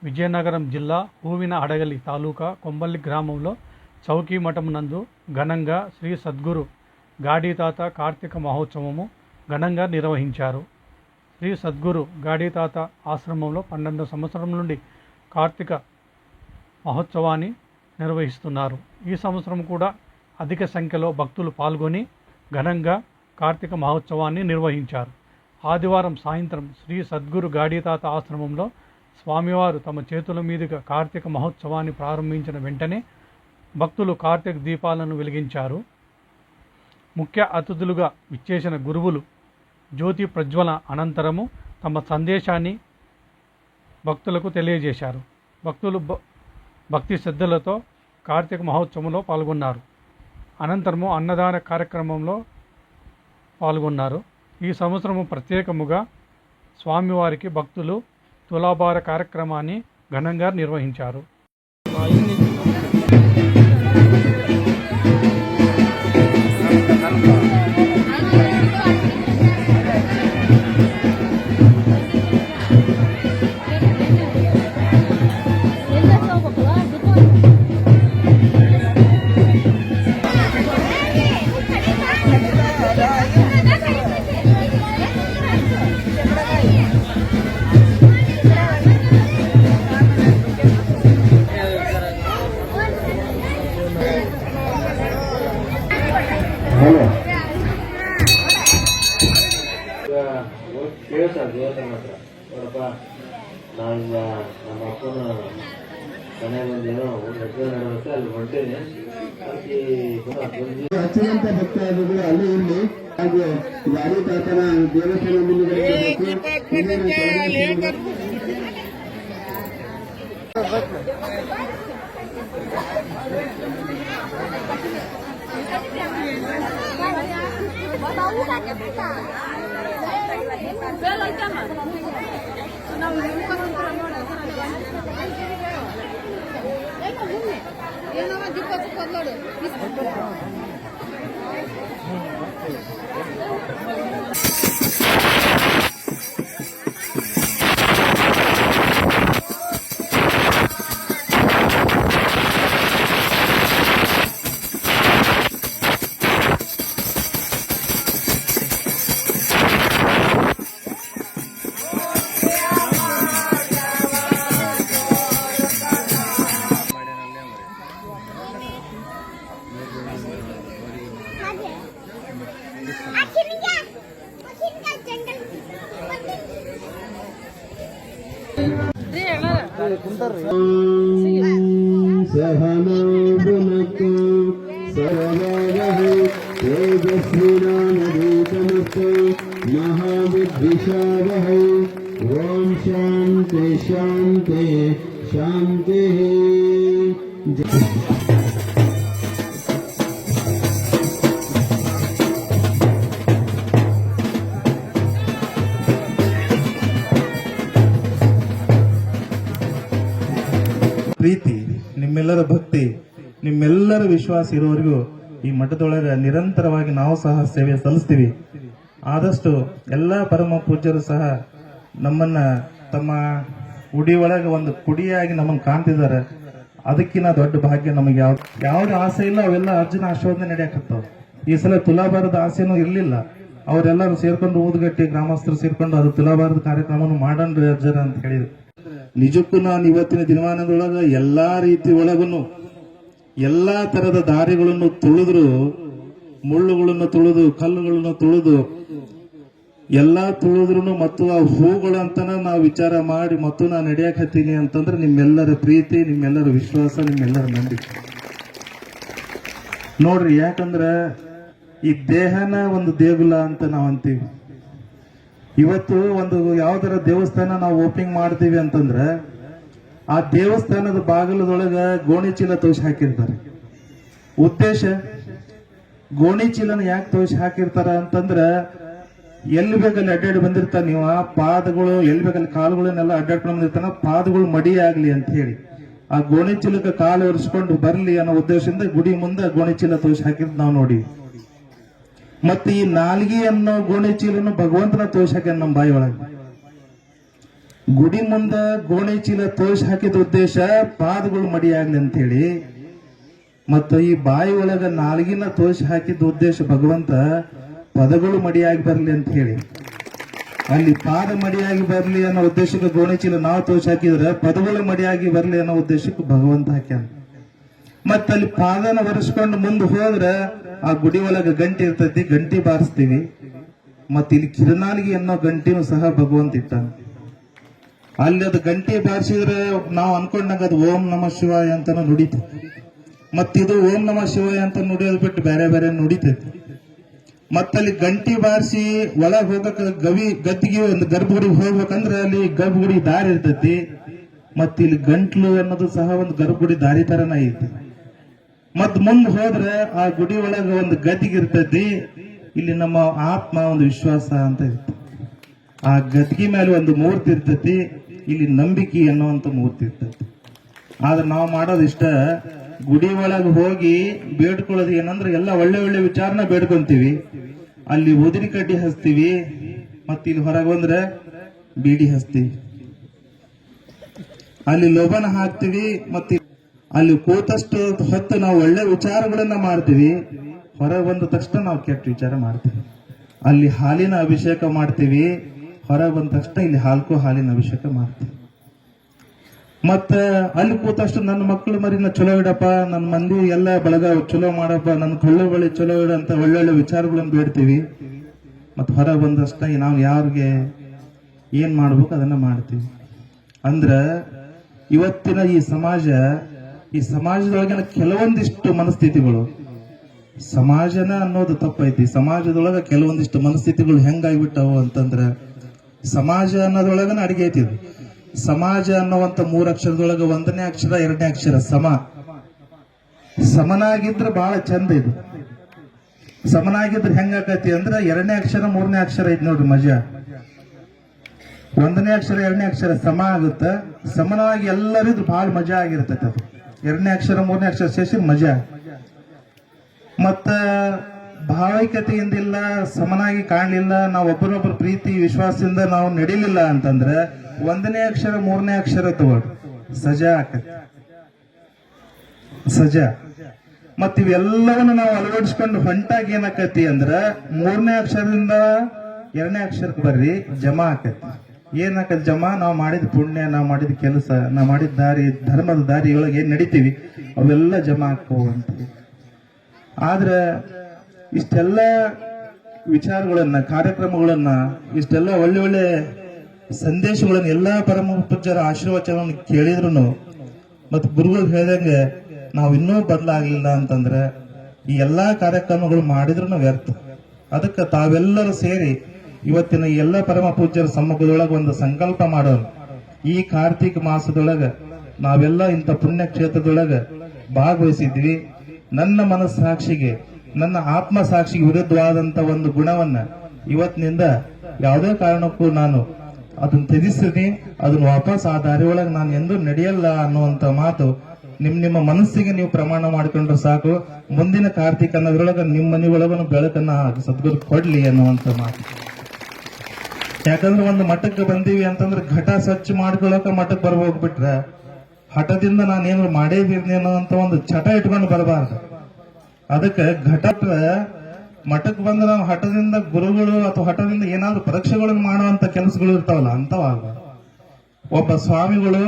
విజయనగరం జిల్లా హూవిన అడగలి తాలూకా కొంబల్లి గ్రామంలో చౌకీ మఠం నందు ఘనంగా శ్రీ సద్గురు గాడీతాత కార్తీక మహోత్సవము ఘనంగా నిర్వహించారు. శ్రీ సద్గురు గాడీతాత ఆశ్రమంలో 12వ సంవత్సరం నుండి కార్తీక మహోత్సవాన్ని నిర్వహిస్తున్నారు. ఈ సంవత్సరం కూడా అధిక సంఖ్యలో భక్తులు పాల్గొని ఘనంగా కార్తీక మహోత్సవాన్ని నిర్వహించారు. ఆదివారం సాయంత్రం శ్రీ సద్గురు గాడీతాత ఆశ్రమంలో స్వామివారు తమ చేతుల మీదుగా కార్తీక మహోత్సవాన్ని ప్రారంభించిన వెంటనే భక్తులు కార్తీక దీపాలను వెలిగించారు. ముఖ్య అతిథులుగా విచ్చేసిన గురువులు జ్యోతి ప్రజ్వల అనంతరము తమ సందేశాన్ని భక్తులకు తెలియజేశారు. భక్తులు భక్తి శ్రద్ధలతో కార్తీక మహోత్సవంలో పాల్గొన్నారు. అనంతరము అన్నదాన కార్యక్రమంలో పాల్గొన్నారు. ఈ సంవత్సరము ప్రత్యేకముగా స్వామివారికి భక్తులు తులాభార కార్యక్రమాన్ని ఘనంగా నిర్వహించారు. ಕೇಳ್ತಾರೆ ದೇವಸ್ಥಾನ ಹತ್ರ ನೋಡಪ್ಪ ನಾನು ನಮ್ಮ ಅಪ್ಪನ ಮನೆಗೆ ಒಂದೇನೋ ಒಂದು ಹೆಸರು ನಡೆಯುತ್ತೆ ಅಲ್ಲಿ ಹೊಂಟೇನೆ ಹಚ್ಚಿದಂತ ಭಕ್ತಾದಿಗಳು ಅಲ್ಲಿ ಇಲ್ಲಿ ಹಾಗೂ ಗಾಡಿ ತಾತನ ದೇವಸ್ಥಾನ सहना भुनक्तु सर्ववहै तेजस्विनामधीतमस्तु महाविद्विषावहै ओम शांति शांति शांति। ಪ್ರೀತಿ, ನಿಮ್ಮೆಲ್ಲರ ಭಕ್ತಿ, ನಿಮ್ಮೆಲ್ಲರ ವಿಶ್ವಾಸ ಇರೋವರೆಗೂ ಈ ಮಠದೊಳಗೆ ನಿರಂತರವಾಗಿ ನಾವು ಸಹ ಸೇವೆ ಸಲ್ಲಿಸ್ತೀವಿ. ಆದಷ್ಟು ಎಲ್ಲ ಪರಮ ಪೂಜ್ಯರು ಸಹ ನಮ್ಮನ್ನ ತಮ್ಮ ಉಡಿ ಒಳಗೆ ಒಂದು ಕುಡಿಯಾಗಿ ನಮ್ಮನ್ನು ಕಾಣ್ತಿದ್ದಾರೆ. ಅದಕ್ಕಿಂತ ದೊಡ್ಡ ಭಾಗ್ಯ ನಮಗೆ ಯಾವ್ದು ಆಸೆ ಇಲ್ಲ, ಅವೆಲ್ಲ ಅರ್ಜುನ ಆಶೀರ್ವಾದ ನಡೆಯಕತ್ತಾವ. ಈ ಸಲ ತುಲಾಭಾರದ ಆಸೆನೂ ಇರಲಿಲ್ಲ. ಅವರೆಲ್ಲರೂ ಸೇರ್ಕೊಂಡು ಊದುಗಟ್ಟಿ ಗ್ರಾಮಸ್ಥರು ಸೇರ್ಕೊಂಡು ಅದು ತುಲಾಭಾರದ ಕಾರ್ಯಕ್ರಮವನ್ನು ಮಾಡನ್ರಿ ಅರ್ಜುನ ಅಂತ ಹೇಳಿದ್ರು. ನಿಜಕ್ಕೂ ನಾನು ಇವತ್ತಿನ ದಿನಮಾನದೊಳಗ ಎಲ್ಲಾ ರೀತಿ ಒಳಗೂ ಎಲ್ಲಾ ತರದ ದಾರಿಗಳನ್ನು ತುಳಿದ್ರು, ಮುಳ್ಳುಗಳನ್ನು ತುಳಿದು ಕಲ್ಲುಗಳನ್ನು ತುಳಿದು ಎಲ್ಲಾ ತುಳಿದ್ರು ಮತ್ತು ಆ ಹೂಗಳಂತನ ನಾವು ವಿಚಾರ ಮಾಡಿ ಮತ್ತು ನಾನು ನಡೆಯಕ್ ಹತ್ತೀನಿ ಅಂತಂದ್ರೆ ನಿಮ್ಮೆಲ್ಲರ ಪ್ರೀತಿ, ನಿಮ್ಮೆಲ್ಲರ ವಿಶ್ವಾಸ, ನಿಮ್ಮೆಲ್ಲರ ನಂಬಿಕೆ ನೋಡ್ರಿ. ಯಾಕಂದ್ರೆ ಈ ದೇಹನ ಒಂದು ದೇಗುಲ ಅಂತ ನಾವು ಅಂತೀವಿ. ಇವತ್ತು ಒಂದು ಯಾವ್ದಾರ ದೇವಸ್ಥಾನ ನಾವು ಓಪನಿಂಗ್ ಮಾಡ್ತೀವಿ ಅಂತಂದ್ರೆ ಆ ದೇವಸ್ಥಾನದ ಬಾಗಿಲದೊಳಗ ಗೋಣಿ ಚೀಲ ತೋರಿಸಿ ಹಾಕಿರ್ತಾರೆ. ಉದ್ದೇಶ ಗೋಣಿ ಚೀಲನ ಯಾಕೆ ತೋರಿಸಿ ಹಾಕಿರ್ತಾರ ಅಂತಂದ್ರ ಎಲ್ಲಿ ಬೇಕಲ್ಲಿ ಅಡ್ಡಾಡಿ ಬಂದಿರ್ತಾರ, ನೀವು ಆ ಪಾದಗಳು ಎಲ್ಲಿ ಬೇಕಲ್ಲಿ ಕಾಲುಗಳನ್ನೆಲ್ಲ ಅಡ್ಡಾಡ್ಕೊಂಡು ಬಂದಿರ್ತಾನ, ಪಾದಗಳು ಮಡಿ ಆಗ್ಲಿ ಅಂತ ಹೇಳಿ ಆ ಗೋಣಿ ಚೀಲಕ್ಕೆ ಕಾಲು ಒರೆಸ್ಕೊಂಡು ಬರ್ಲಿ ಅನ್ನೋ ಉದ್ದೇಶದಿಂದ ಗುಡಿ ಮುಂದೆ ಗೋಣಿ ಚೀಲ ತೋರಿಸಿ ಹಾಕಿದ್ ನಾವು ನೋಡಿ. ಮತ್ತೆ ಈ ನಾಲ್ಗಿ ಅನ್ನೋ ಗೋಣಿ ಚೀಲನು ಭಗವಂತನ ತೋರ್ಸಕ್ಕೆ ನಮ್ಮ ಬಾಯಿ ಒಳಗೆ ಗುಡಿ ಮುಂದ ಗೋಣಿ ಚೀಲ ತೋಷ್ ಹಾಕಿದ ಉದ್ದೇಶ ಪಾದಗಳು ಮಡಿಯಾಗ್ಲಿ ಅಂತ ಹೇಳಿ, ಮತ್ತು ಈ ಬಾಯಿ ಒಳಗ ನಾಲ್ಗಿನ ತೋಷ್ ಹಾಕಿದ ಉದ್ದೇಶ ಭಗವಂತ ಪದಗಳು ಮಡಿಯಾಗಿ ಬರ್ಲಿ ಅಂತ ಹೇಳಿ. ಅಲ್ಲಿ ಪಾದ ಮಡಿಯಾಗಿ ಬರ್ಲಿ ಅನ್ನೋ ಉದ್ದೇಶಕ್ಕೆ ಗೋಣಿ ಚೀಲ ನಾವು ತೋಷ್ ಹಾಕಿದ್ರೆ ಪದಗಳು ಮಡಿಯಾಗಿ ಬರ್ಲಿ ಅನ್ನೋ ಉದ್ದೇಶಕ್ಕೆ ಭಗವಂತ ಹಾಕ್ಯಾನ. ಮತ್ತ ಅಲ್ಲಿ ಪಾದನ ಒರೆಸ್ಕೊಂಡು ಮುಂದೆ ಹೋದ್ರೆ ಆ ಗುಡಿ ಒಳಗ ಗಂಟೆ ಇರ್ತೈತಿ, ಗಂಟಿ ಬಾರಿಸ್ತೀವಿ. ಮತ್ತ ಇಲ್ಲಿ ಕಿರುನಾಲಿಗೆ ಅನ್ನೋ ಗಂಟಿನೂ ಸಹ ಭಗವಂತ ಇಟ್ಟಾನ. ಅಲ್ಲಿ ಅದು ಗಂಟೆ ಬಾರಿಸಿದ್ರೆ ನಾವು ಅನ್ಕೊಂಡಾಗ ಅದು ಓಂ ನಮ ಶಿವಾಯ ಅಂತಾನು ನುಡಿತೈತಿ. ಮತ್ತಿದು ಓಂ ನಮ ಶಿವಾಯ ಅಂತ ನುಡಿಯೋದು ಬಿಟ್ಟು ಬೇರೆ ಬೇರೆ ನುಡಿತೈತಿ. ಮತ್ತಲ್ಲಿ ಗಂಟಿ ಬಾರಿಸಿ ಒಳಗ್ ಹೋಗಕ್ ಗದ್ದಿಗೆ ಒಂದು ಗರ್ಭಗುಡಿಗೆ ಹೋಗ್ಬೇಕಂದ್ರೆ ಅಲ್ಲಿ ಗರ್ಭಗುಡಿ ದಾರಿ ಇರ್ತೈತಿ. ಮತ್ತ ಇಲ್ಲಿ ಗಂಟ್ಲು ಅನ್ನೋದು ಸಹ ಒಂದು ಗರ್ಭಗುಡಿ ದಾರಿ ತರನ ಐತಿ. ಮತ್ ಮುಂದ್ ಹೋದ್ರೆ ಆ ಗುಡಿ ಒಳಗ ಒಂದು ಗದ್ದಿಗೆ ಇರ್ತೈತಿ. ಇಲ್ಲಿ ನಮ್ಮ ಆತ್ಮ ಒಂದು ವಿಶ್ವಾಸ ಅಂತ ಇರ್ತೈತಿ. ಆ ಗದ್ದಿಗೆ ಮೇಲೆ ಒಂದು ಮೂರ್ತಿ ಇರ್ತೈತಿ. ಇಲ್ಲಿ ನಂಬಿಕೆ ಅನ್ನುವಂತ ಮೂರ್ತಿ ಇರ್ತೈತಿ. ಆದ್ರೆ ನಾವು ಮಾಡೋದಿಷ್ಟ, ಗುಡಿ ಒಳಗೆ ಹೋಗಿ ಬೇಡ್ಕೊಳ್ಳೋದು ಏನಂದ್ರೆ ಎಲ್ಲ ಒಳ್ಳೆ ಒಳ್ಳೆ ವಿಚಾರನ ಬೇಡ್ಕೊಂತೀವಿ. ಅಲ್ಲಿ ಉದಿರಿ ಕಡ್ಡಿ ಹಚ್ತೀವಿ, ಮತ್ತ ಇಲ್ಲಿ ಹೊರಗೆ ಬಂದ್ರೆ ಬೀಡಿ ಹಚ್ತೀವಿ. ಅಲ್ಲಿ ಲೋಭನ ಹಾಕ್ತಿವಿ, ಮತ್ತೆ ಅಲ್ಲಿ ಕೂತಷ್ಟು ಹೊತ್ತು ನಾವು ಒಳ್ಳೆ ವಿಚಾರಗಳನ್ನ ಮಾಡ್ತೀವಿ. ಹೊರಗೆ ಬಂದ ತಕ್ಷಣ ನಾವು ಕೆಟ್ಟ ವಿಚಾರ ಮಾಡ್ತೀವಿ. ಅಲ್ಲಿ ಹಾಲಿನ ಅಭಿಷೇಕ ಮಾಡ್ತೀವಿ, ಹೊರಗೆ ಬಂದ ತಕ್ಷಣ ಇಲ್ಲಿ ಹಾಲಿನ ಅಭಿಷೇಕ ಮಾಡ್ತೀವಿ. ಮತ್ತ ಅಲ್ಲಿ ಕೂತಷ್ಟು ನನ್ನ ಮಕ್ಕಳು ಮರಿನ ಚಲೋ ಇಡಪ್ಪ, ನನ್ನ ಮಂದಿ ಎಲ್ಲ ಬಳಗ ಚಲೋ ಮಾಡಪ್ಪ, ನನ್ನ ಕೊಳ್ಳು ಬಳಿ ಚಲೋ ಇಡ ಅಂತ ಒಳ್ಳೊಳ್ಳೆ ವಿಚಾರಗಳನ್ನು ಬೇಡ್ತೀವಿ. ಮತ್ತ ಹೊರಗೆ ಬಂದಷ್ಟ ನಾವು ಯಾರಿಗೆ ಏನ್ ಮಾಡ್ಬೇಕು ಅದನ್ನ ಮಾಡ್ತೀವಿ. ಅಂದ್ರ ಇವತ್ತಿನ ಈ ಸಮಾಜದೊಳಗಿನ ಕೆಲವೊಂದಿಷ್ಟು ಮನಸ್ಥಿತಿಗಳು, ಸಮಾಜನ ಅನ್ನೋದು ತಪ್ಪೈತಿ. ಸಮಾಜದೊಳಗ ಕೆಲವೊಂದಿಷ್ಟು ಮನಸ್ಥಿತಿಗಳು ಹೆಂಗಾಗ್ಬಿಟ್ಟವು ಅಂತಂದ್ರ, ಸಮಾಜ ಅನ್ನೋದ್ರೊಳಗನ ಅಡಿಗೆ ಐತಿದ್. ಸಮಾಜ ಅನ್ನುವಂತ 3 ಅಕ್ಷರದೊಳಗ 1ನೇ ಅಕ್ಷರ 2ನೇ ಅಕ್ಷರ ಸಮನಾಗಿದ್ರೆ ಬಹಳ ಚಂದ. ಇದು ಸಮನಾಗಿದ್ರೆ ಹೆಂಗಾಕತಿ ಅಂದ್ರೆ 2ನೇ ಅಕ್ಷರ 3ನೇ ಅಕ್ಷರ ಐತಿ ನೋಡ್ರಿ ಮಜಾ. 1ನೇ ಅಕ್ಷರ 2ನೇ ಅಕ್ಷರ ಸಮ ಆಗುತ್ತ, ಸಮನಾಗಿ ಎಲ್ಲರಿದ್ರು ಬಹಳ ಮಜಾ ಆಗಿರ್ತೈತಿ. ಅದು 2ನೇ ಅಕ್ಷರ 3ನೇ ಅಕ್ಷರ ಸೇರಿಸಿ ಮಜಾ. ಮತ್ತ ಭಾವೈಕ್ಯತೆಯಿಂದಿಲ್ಲ, ಸಮನಾಗಿ ಕಾಣಲಿಲ್ಲ, ನಾವು ಒಬ್ಬರೊಬ್ಬರು ಪ್ರೀತಿ ವಿಶ್ವಾಸದಿಂದ ನಾವು ನಡಿಲಿಲ್ಲ ಅಂತಂದ್ರೆ 1ನೇ ಅಕ್ಷರ 3ನೇ ಅಕ್ಷರ ತಗೊಳ್ರಿ, ಸಜಾ ಆಕತಿ. ಸಜಾ. ಮತ್ತ ಇವೆಲ್ಲವನ್ನು ನಾವು ಅಳವಡಿಸ್ಕೊಂಡು ಹೊಂಟಾಗಿ ಏನಾಕತಿ ಅಂದ್ರ 3ನೇ ಅಕ್ಷರದಿಂದ 2ನೇ ಅಕ್ಷರಕ್ಕೆ ಬರ್ರಿ, ಜಮಾ ಆಕತಿ. ಏನಾಕತಿ ಜಮಾ? ನಾವು ಮಾಡಿದ ಪುಣ್ಯ, ನಾವು ಮಾಡಿದ ಕೆಲಸ, ನಾವು ಮಾಡಿದ ದಾರಿ, ಧರ್ಮದ ದಾರಿ ಒಳಗೆ ಏನ್ ನಡಿತೀವಿ ಅವೆಲ್ಲ ಜಮಾ ಹಾಕೋವಂತ. ಆದ್ರ ಇಷ್ಟೆಲ್ಲ ವಿಚಾರಗಳನ್ನ, ಕಾರ್ಯಕ್ರಮಗಳನ್ನ, ಇಷ್ಟೆಲ್ಲ ಒಳ್ಳೆ ಒಳ್ಳೆ ಸಂದೇಶಗಳನ್ನ ಎಲ್ಲಾ ಪರಮ ಪೂಜ್ಯರ ಆಶೀರ್ವಚನವನ್ನು ಕೇಳಿದ್ರು ಮತ್ ಗುರುಗಳು ಹೇಳ್ದಂಗೆ ನಾವು ಇನ್ನೂ ಬದಲಾಗಲಿಲ್ಲ ಅಂತಂದ್ರೆ ಈ ಎಲ್ಲಾ ಕಾರ್ಯಕ್ರಮಗಳು ಮಾಡಿದ್ರು ವ್ಯರ್ಥ. ಅದಕ್ಕೆ ತಾವೆಲ್ಲರೂ ಸೇರಿ ಇವತ್ತಿನ ಈ ಎಲ್ಲ ಪರಮ ಪೂಜ್ಯರ ಸಮ್ಮುಖದೊಳಗ ಒಂದು ಸಂಕಲ್ಪ ಮಾಡೋಣ. ಈ ಕಾರ್ತಿಕ ಮಾಸದೊಳಗ ನಾವೆಲ್ಲ ಇಂಥ ಪುಣ್ಯ ಕ್ಷೇತ್ರದೊಳಗ ಭಾಗವಹಿಸಿದ್ವಿ. ನನ್ನ ಮನಸ್ಸಾಕ್ಷಿಗೆ, ನನ್ನ ಆತ್ಮ ಸಾಕ್ಷಿಗೆ ವಿರುದ್ಧವಾದಂತ ಒಂದು ಗುಣವನ್ನ ಇವತ್ತಿನಿಂದ ಯಾವುದೇ ಕಾರಣಕ್ಕೂ ನಾನು ಅದನ್ನ ತ್ಯಜಿಸ್ತೀನಿ. ಅದನ್ನ ವಾಪಸ್ ಆ ದಾರಿ ಒಳಗೆ ನಾನು ಎಂದೂ ನಡೆಯಲ್ಲ ಅನ್ನುವಂತ ಮಾತು ನಿಮ್ಮ ಮನಸ್ಸಿಗೆ ನೀವು ಪ್ರಮಾಣ ಮಾಡಿಕೊಂಡ್ರೆ ಸಾಕು. ಮುಂದಿನ ಕಾರ್ತಿಕ ಅನ್ನೋದ್ರೊಳಗ ನಿಮ್ಮ ಮನೆ ಒಳಗನು ಬೆಳಕನ್ನ ಸದ್ಗುರು ಕೊಡ್ಲಿ ಅನ್ನುವಂತ ಮಾತು. ಯಾಕಂದ್ರೆ ಒಂದು ಮಠಕ್ಕೆ ಬಂದೀವಿ ಅಂತಂದ್ರೆ ಘಟ ಸ್ವಚ್ಛ ಮಾಡ್ಕೊಳಕ ಮಠಕ್ಕೆ ಬರ್ಬೋಗ್ಬಿಟ್ರೆ ಹಠದಿಂದ ನಾನೇನು ಮಾಡೇದಿರ್ನಿ ಅನ್ನೋಂತ ಒಂದು ಚಟ ಇಟ್ಕೊಂಡು ಬರಬಾರ್ದು. ಅದಕ್ಕೆ ಘಟತ್ರ ಮಠಕ್ಕೆ ಬಂದ ನಾವು ಹಠದಿಂದ ಗುರುಗಳು ಅಥವಾ ಹಠದಿಂದ ಏನಾದ್ರು ಪರೀಕ್ಷೆಗಳನ್ನು ಮಾಡುವಂತ ಕೆಲಸಗಳು ಇರ್ತಾವಲ್ಲ, ಅಂತವಾಗ ಒಬ್ಬ ಸ್ವಾಮಿಗಳು